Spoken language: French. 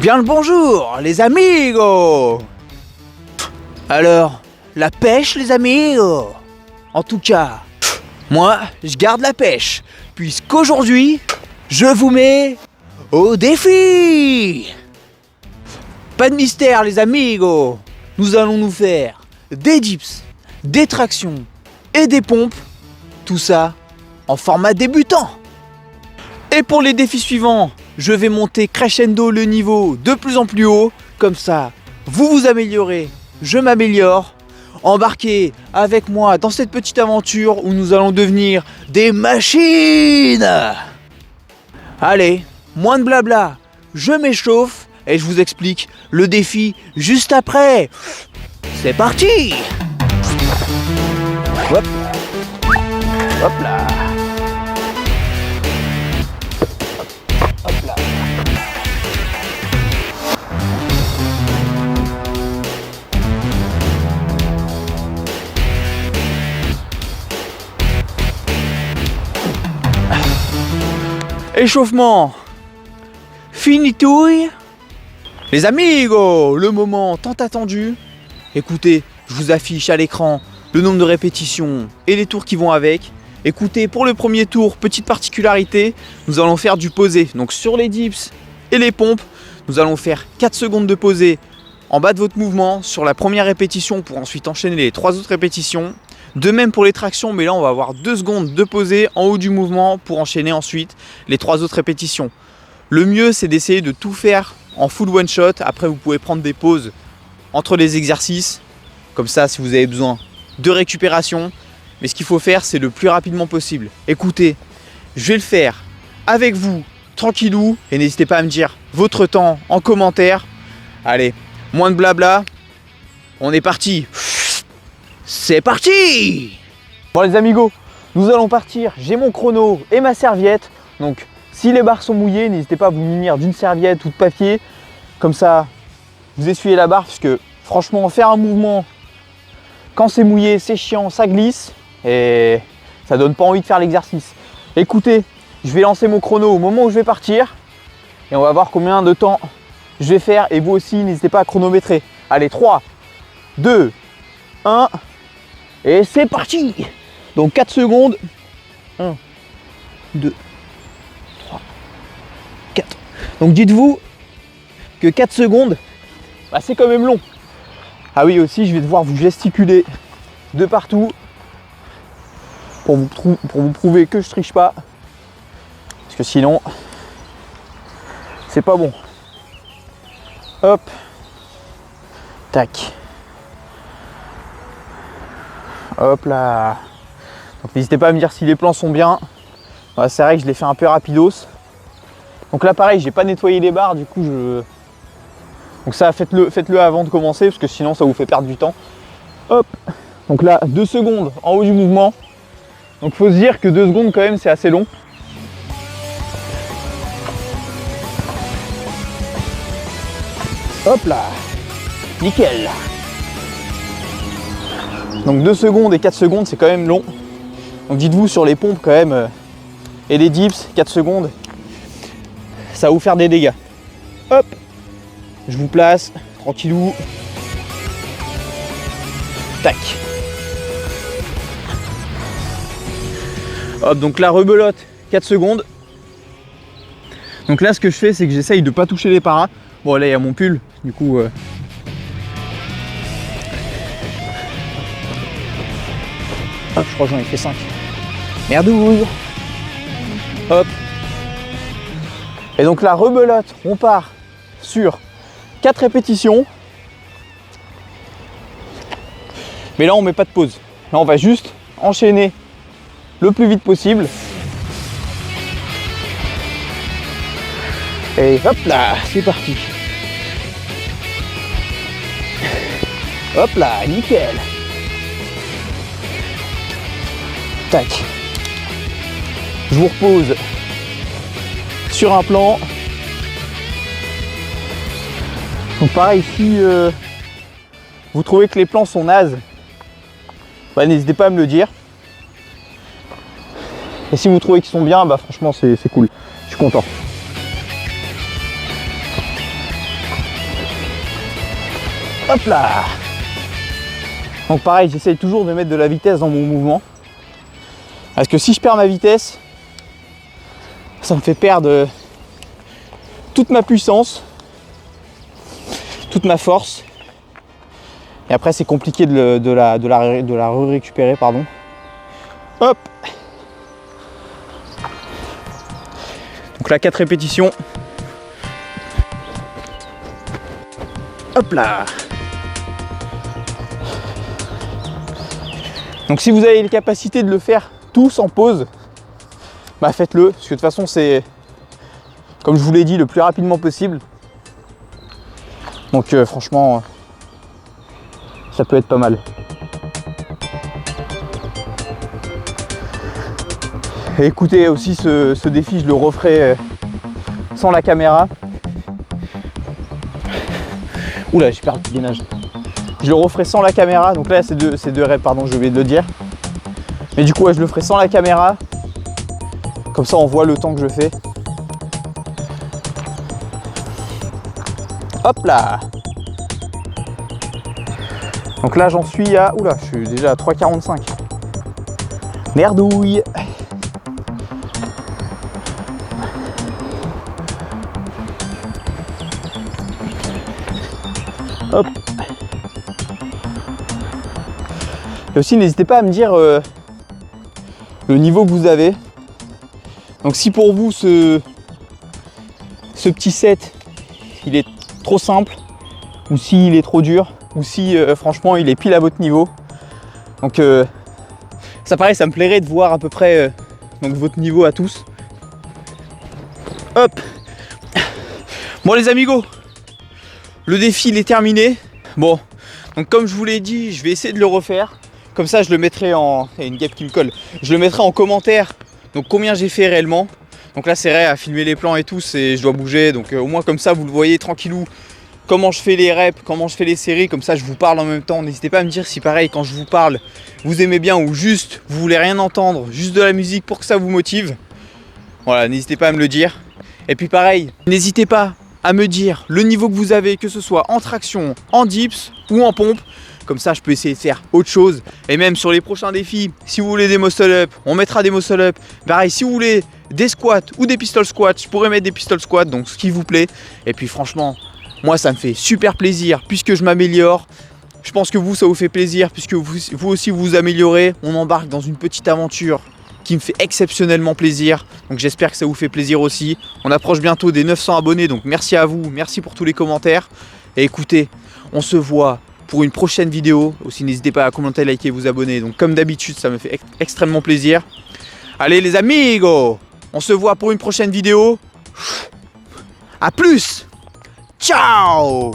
Bien le bonjour, les amigos. Alors, la pêche, les amigos. En tout cas, moi, je garde la pêche, puisqu'aujourd'hui, je vous mets au défi. Pas de mystère, les amigos. Nous allons nous faire des dips, des tractions et des pompes. Tout ça en format débutant. Et pour les défis suivants, je vais monter crescendo le niveau de plus en plus haut. Comme ça, vous vous améliorez, je m'améliore. Embarquez avec moi dans cette petite aventure où nous allons devenir des machines. Allez, moins de blabla, je m'échauffe et je vous explique le défi juste après. C'est parti. Hop, hop là. Hop là. Échauffement finitouille. Les amigos, le moment tant attendu. Écoutez, je vous affiche à l'écran le nombre de répétitions et les tours qui vont avec. Écoutez, pour le premier tour, petite particularité, nous allons faire du posé. Donc sur les dips et les pompes, nous allons faire 4 secondes de posé en bas de votre mouvement sur la première répétition pour ensuite enchaîner les 3 autres répétitions. De même pour les tractions, mais là on va avoir 2 secondes de posé en haut du mouvement pour enchaîner ensuite les 3 autres répétitions. Le mieux c'est d'essayer de tout faire en full one shot. Après vous pouvez prendre des pauses entre les exercices, comme ça si vous avez besoin de récupération. Mais ce qu'il faut faire c'est le plus rapidement possible. Écoutez, je vais le faire avec vous, tranquillou, et n'hésitez pas à me dire votre temps en commentaire. Allez, moins de blabla, on est parti. C'est parti! Bon les amigos, nous allons partir. J'ai mon chrono et ma serviette. Donc si les barres sont mouillées, n'hésitez pas à vous munir d'une serviette ou de papier. Comme ça, vous essuyez la barre. Parce que franchement, faire un mouvement quand c'est mouillé, c'est chiant, ça glisse. Et ça donne pas envie de faire l'exercice. Écoutez, je vais lancer mon chrono au moment où je vais partir. Et on va voir combien de temps je vais faire. Et vous aussi, n'hésitez pas à chronométrer. Allez, 3, 2, 1... Et c'est parti. Donc 4 secondes. 1, 2, 3, 4. Donc dites-vous que 4 secondes, bah, c'est quand même long. Ah oui, aussi, je vais devoir vous gesticuler de partout pour vous prouver que je triche pas. Parce que sinon, c'est pas bon. Hop. Tac. Hop là. Donc n'hésitez pas à me dire si les plans sont bien. Ouais, c'est vrai que je l'ai fait un peu rapidos. Donc là pareil, j'ai pas nettoyé les barres, du coup donc ça faites-le avant de commencer parce que sinon ça vous fait perdre du temps. Hop. Donc là 2 secondes en haut du mouvement. Donc faut se dire que 2 secondes quand même c'est assez long. Hop là. Nickel. Donc 2 secondes et 4 secondes, c'est quand même long. Donc dites-vous sur les pompes quand même, et les dips, 4 secondes, ça va vous faire des dégâts. Hop, je vous place, tranquillou. Tac. Hop, donc la rebelote, 4 secondes. Donc là, ce que je fais, c'est que j'essaye de ne pas toucher les paras. Bon, là, il y a mon pull, du coup... Hop, je crois que j'en ai fait 5. Merdouille. Hop. Et donc la rebelote, on part sur 4 répétitions. Mais là, on met pas de pause. Là, on va juste enchaîner le plus vite possible. Et hop là, c'est parti. Hop là, nickel. Tac. Je vous repose sur un plan. Donc pareil, si vous trouvez que les plans sont nazes, bah, n'hésitez pas à me le dire. Et si vous trouvez qu'ils sont bien, bah franchement c'est cool. Je suis content. Hop là. Donc pareil, j'essaye toujours de mettre de la vitesse dans mon mouvement. Parce que si je perds ma vitesse, ça me fait perdre toute ma puissance, toute ma force. Et après c'est compliqué de la récupérer, pardon. Hop. Donc là 4 répétitions. Hop là. Donc si vous avez les capacités de le faire tous en pause, bah faites-le, parce que de toute façon c'est, comme je vous l'ai dit, le plus rapidement possible. Donc franchement, ça peut être pas mal. Et écoutez, aussi ce défi, je le referai sans la caméra. Oula, j'ai perdu le gainage. Je le referai sans la caméra, donc là c'est deux reps, pardon, j'ai oublié de le dire. Mais du coup, ouais, je le ferai sans la caméra. Comme ça, on voit le temps que je fais. Hop là. Donc là, j'en suis à... Oula, je suis déjà à 3,45. Merdouille. Hop. Et aussi, n'hésitez pas à me dire le niveau que vous avez. Donc si pour vous ce petit set il est trop simple, ou s'il est trop dur, ou si franchement il est pile à votre niveau. Donc ça pareil, ça me plairait de voir à peu près donc votre niveau à tous. Hop. Bon les amigos, le défi il est terminé. Bon, donc comme je vous l'ai dit, je vais essayer de le refaire. Comme ça, je le mettrai en... Il y a une guêpe qui me colle. Je le mettrai en commentaire. Donc combien j'ai fait réellement. Donc là, c'est vrai, à filmer les plans et tout, je dois bouger. Donc au moins comme ça, vous le voyez tranquillou. Comment je fais les reps, comment je fais les séries. Comme ça, je vous parle en même temps. N'hésitez pas à me dire si pareil, quand je vous parle, vous aimez bien ou juste, vous voulez rien entendre. Juste de la musique pour que ça vous motive. Voilà, n'hésitez pas à me le dire. Et puis pareil, n'hésitez pas à me dire le niveau que vous avez, que ce soit en traction, en dips ou en pompe. Comme ça, je peux essayer de faire autre chose. Et même sur les prochains défis, si vous voulez des muscle-up, on mettra des muscle-up. Pareil, si vous voulez des squats ou des pistol squats, je pourrais mettre des pistol squats, donc ce qui vous plaît. Et puis franchement, moi, ça me fait super plaisir puisque je m'améliore. Je pense que vous, ça vous fait plaisir puisque vous aussi, vous vous améliorez. On embarque dans une petite aventure qui me fait exceptionnellement plaisir. Donc j'espère que ça vous fait plaisir aussi. On approche bientôt des 900 abonnés, donc merci à vous. Merci pour tous les commentaires. Et écoutez, on se voit pour une prochaine vidéo. Aussi, n'hésitez pas à commenter, liker et vous abonner. Donc comme d'habitude, ça me fait extrêmement plaisir. Allez les amigos, on se voit pour une prochaine vidéo. À plus. Ciao.